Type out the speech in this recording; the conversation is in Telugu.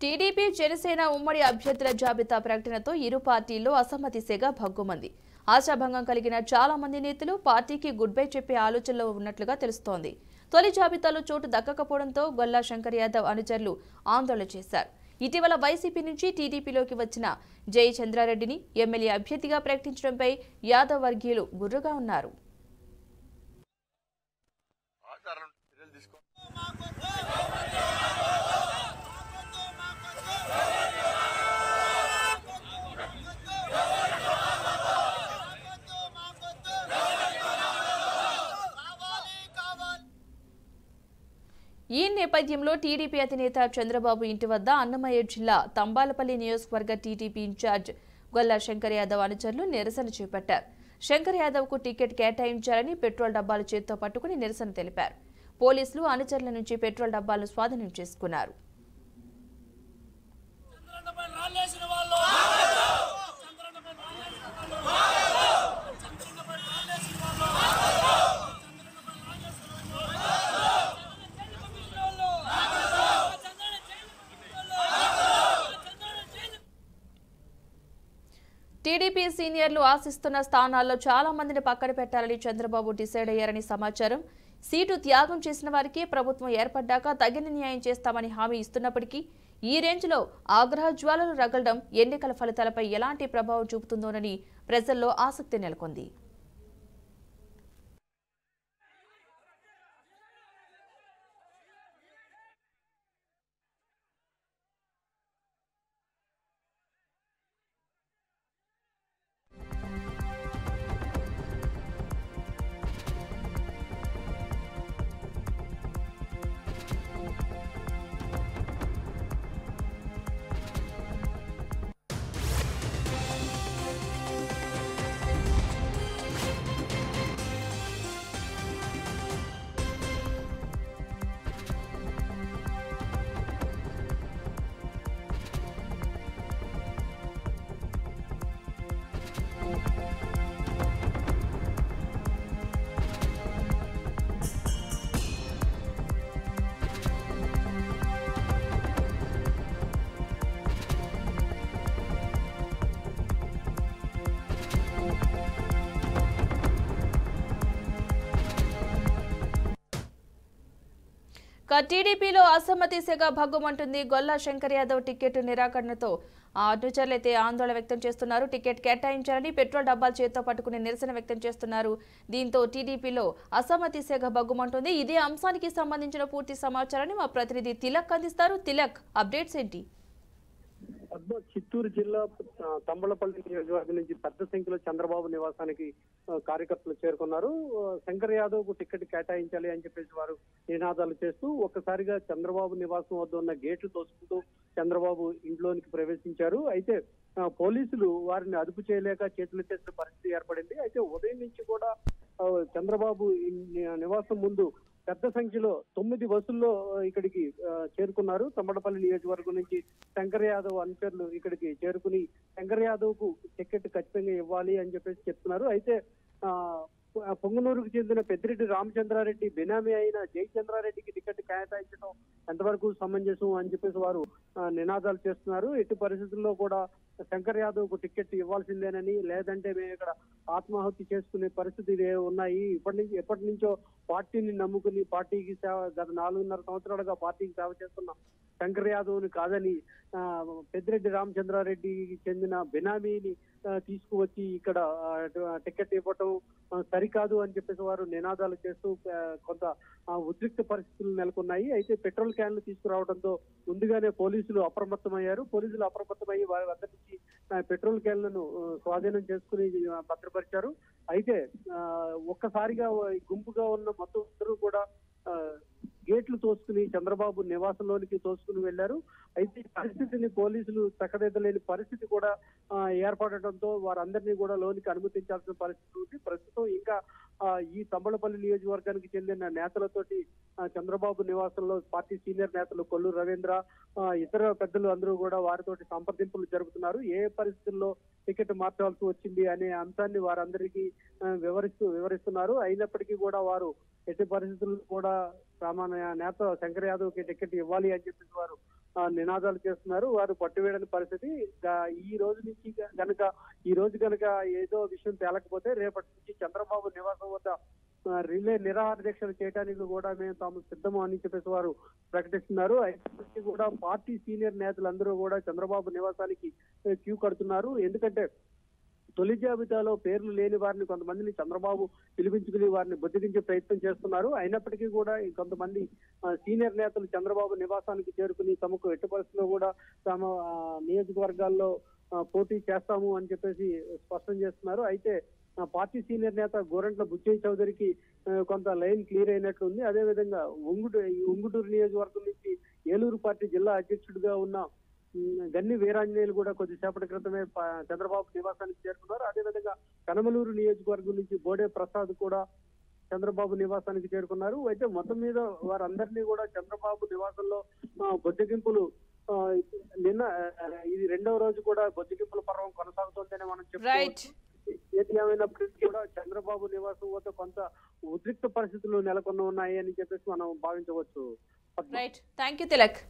టీడీపీ జనసేన ఉమ్మడి అభ్యర్థుల జాబితా ప్రకటనతో ఇరు పార్టీల్లో అసమ్మతి సెగ భగ్గుమంది. ఆశాభంగం కలిగిన చాలా మంది నేతలు పార్టీకి గుడ్ బై చెప్పే ఆలోచనలో ఉన్నట్లుగా తెలుస్తోంది. తొలి జాబితాలో చోటు దక్కకపోవడంతో గొల్లా శంకర్ యాదవ్ అనుచరులు ఆందోళన చేశారు. ఇటీవల వైసీపీ నుంచి టీడీపీలోకి వచ్చిన జై చంద్రారెడ్డిని ఎమ్మెల్యే అభ్యర్థిగా ప్రకటించడంపై యాదవ్ వర్గీయులు గుర్రుగా ఉన్నారు. ఈ నేపథ్యంలో టీడీపీ అధినేత చంద్రబాబు ఇంటి వద్ద అన్నమయ్య జిల్లా తంబాలపల్లి నియోజకవర్గ టీడీపీ ఇన్ఛార్జ్ గొల్లా శంకర్ యాదవ్ అనుచరులు నిరసన చేపట్టారు. శంకర్ యాదవ్ కు టికెట్ కేటాయించాలని పెట్రోల్ డబ్బాలు చేత్తో పట్టుకుని నిరసన తెలిపారు. పోలీసులు అనుచరుల నుంచి పెట్రోల్ డబ్బాలను స్వాధీనం చేసుకున్నారు. టీడీపీ సీనియర్లు ఆశిస్తున్న స్థానాల్లో చాలా మందిని పక్కన పెట్టాలని చంద్రబాబు డిసైడ్ అయ్యారని సమాచారం. సీటు త్యాగం చేసిన వారికి ప్రభుత్వం ఏర్పడ్డాక తగిన న్యాయం చేస్తామని హామీ ఇస్తున్నప్పటికీ ఈ రేంజ్లో ఆగ్రహ జ్వాలలు రగలడం ఎన్నికల ఫలితాలపై ఎలాంటి ప్రభావం చూపుతుందోనని ప్రజల్లో ఆసక్తి నెలకొంది. టీడీపీలో అసమ్మతి సెగ భగ్గుమంటుంది. గొల్లా శంకర్ యాదవ్ టికెట్ నిరాకరణతో అనుచరులైతే ఆందోళన వ్యక్తం చేస్తున్నారు. టికెట్ కేటాయించాలని పెట్రోల్ డబ్బాలు చేత్తో పట్టుకుని నిరసన వ్యక్తం చేస్తున్నారు. దీంతో టీడీపీలో అసమ్మతి సెగ భగ్గుమంటుంది. ఇదే అంశానికి సంబంధించిన పూర్తి సమాచారాన్ని మా ప్రతినిధి తిలక్ అందిస్తారు. తిలక్, అప్డేట్స్ ఏంటి? చిత్తూరు జిల్లా తంబళపల్లి నియోజకవర్గం నుంచి పెద్ద సంఖ్యలో చంద్రబాబు నివాసానికి కార్యకర్తలు చేరుకున్నారు. శంకర్ యాదవ్ కు టికెట్ కేటాయించాలి అని చెప్పేసి వారు నినాదాలు చేస్తూ ఒక్కసారిగా చంద్రబాబు నివాసం వద్ద ఉన్న గేట్లు తోసుకుంటూ చంద్రబాబు ఇంట్లోనికి ప్రవేశించారు. అయితే పోలీసులు వారిని అదుపు చేయలేక చేతులెత్తేసిన పరిస్థితి ఏర్పడింది. అయితే ఉదయం నుంచి కూడా చంద్రబాబు నివాసం ముందు పెద్ద సంఖ్యలో 9 బస్సుల్లో ఇక్కడికి చేరుకున్నారు. తమ్మడపల్లి నియోజకవర్గం నుంచి శంకర్ యాదవ్ అనుచరులు ఇక్కడికి చేరుకుని శంకర్ యాదవ్ కు టికెట్ ఖచ్చితంగా ఇవ్వాలి అని చెప్పేసి చెప్తున్నారు. అయితే పొంగనూరుకు చెందిన పెద్దిరెడ్డి రామచంద్రారెడ్డి బినామీ అయిన జై చంద్రారెడ్డికి టికెట్ కేటాయించడం ఎంతవరకు సమంజసం అని చెప్పేసి వారు నినాదాలు చేస్తున్నారు. ఎట్టి పరిస్థితుల్లో కూడా శంకర్ యాదవ్ కు టికెట్ ఇవ్వాల్సిందేనని, లేదంటే మేము ఇక్కడ ఆత్మహత్య చేసుకునే పరిస్థితి ఉన్నాయి. ఎప్పటి నుంచో పార్టీని నమ్ముకుని పార్టీకి సేవ గత 4.5 సంవత్సరాలుగా పార్టీకి సేవ చేస్తున్న శంకర్ యాదవ్ ని కాదని పెద్దిరెడ్డి రామచంద్రారెడ్డికి చెందిన బినామీని తీసుకువచ్చి ఇక్కడ టికెట్ ఇవ్వటం సరికాదు అని చెప్పేసి వారు నినాదాలు చేస్తూ కొంత ఉద్రిక్త పరిస్థితులు నెలకొన్నాయి. అయితే పెట్రోల్ క్యాన్లు తీసుకురావడంతో ముందుగానే పోలీసులు అప్రమత్తమయ్యారు. పోలీసులు అప్రమత్తమయ్యి వారి వద్ద నుంచి పెట్రోల్ క్యాన్లను స్వాధీనం చేసుకుని భద్రపరిచారు. అయితే ఒక్కసారిగా గుంపుగా ఉన్న మొత్తం అందరూ కూడా గేట్లు తోసుకుని చంద్రబాబు నివాసంలోనికి తోసుకుని వెళ్లారు. అయితే ఈ పరిస్థితిని పోలీసులు చక్కదిద్దలేని పరిస్థితి కూడా ఏర్పడటంతో వారందరినీ కూడా లోనికి అనుమతించాల్సిన పరిస్థితి ఉంది. ప్రస్తుతం ఇంకా ఈ తంబళపల్లి నియోజకవర్గానికి చెందిన నేతలతోటి చంద్రబాబు నివాసంలో పార్టీ సీనియర్ నేతలు కొల్లు రవీంద్ర ఇతర పెద్దలు అందరూ కూడా వారితోటి సంప్రదింపులు జరుపుతున్నారు. ఏ పరిస్థితుల్లో టికెట్ మార్చాల్సి వచ్చింది అనే అంశాన్ని వారందరికీ వివరిస్తున్నారు. అయినప్పటికీ కూడా వారు ఎట్టి పరిస్థితుల్లో కూడా సామాన్య నేత శంకర్ యాదవ్ కి టికెట్ ఇవ్వాలి అని చెప్పేసి వారు నినాదాలు చేస్తున్నారు. వారు పట్టువేయని పరిస్థితి. ఈ రోజు గనక ఏదో విషయం తేలకపోతే రేపటి నుంచి చంద్రబాబు నివాసం వద్ద రిలే నిరాహార దీక్షలు చేయడానికి కూడా మేము తాము సిద్ధము అని చెప్పేసి వారు ప్రకటిస్తున్నారు. అయినప్పటికీ కూడా పార్టీ సీనియర్ నేతలందరూ కూడా చంద్రబాబు నివాసానికి క్యూ కడుతున్నారు. ఎందుకంటే తొలి జాబితాలో పేర్లు లేని వారిని కొంతమందిని చంద్రబాబు పిలిపించుకుని వారిని బుద్ధిగించే ప్రయత్నం చేస్తున్నారు. అయినప్పటికీ కూడా కొంతమంది సీనియర్ నేతలు చంద్రబాబు నివాసానికి చేరుకుని తమకు ఎట్టి పరిస్థితుల్లో కూడా తమ నియోజకవర్గాల్లో పోటీ చేస్తాము అని చెప్పేసి స్పష్టం చేస్తున్నారు. అయితే పార్టీ సీనియర్ నేత గోరంట్ల బుచ్చయ్య చౌదరికి కొంత లైన్ క్లియర్ అయినట్లుంది. అదేవిధంగా ఉంగుటూరు నియోజకవర్గం నుంచి ఏలూరు పార్టీ జిల్లా అధ్యక్షుడిగా ఉన్న గన్ని వీరాంజనేయులు కూడా కొద్దిసేపటి క్రితమే చంద్రబాబు నివాసానికి చేరుకున్నారు. అదేవిధంగా కనమలూరు నియోజకవర్గం నుంచి బోడే ప్రసాద్ కూడా చంద్రబాబు నివాసానికి చేరుకున్నారు. అయితే మొత్తం మీద వారందరినీ కూడా చంద్రబాబు నివాసంలో బొజ్జగింపులు నిన్న ఇది రెండవ రోజు కూడా బొజ్జగింపుల పర్వం కొనసాగుతోందని మనం చెప్పుకోవచ్చు. ఏది ఏమైనప్పటికీ కూడా చంద్రబాబు నివాసం వద్ద కొంత ఉద్రిక్త పరిస్థితులు నెలకొని ఉన్నాయి అని చెప్పేసి మనం భావించవచ్చు. Right, thank you Tilak.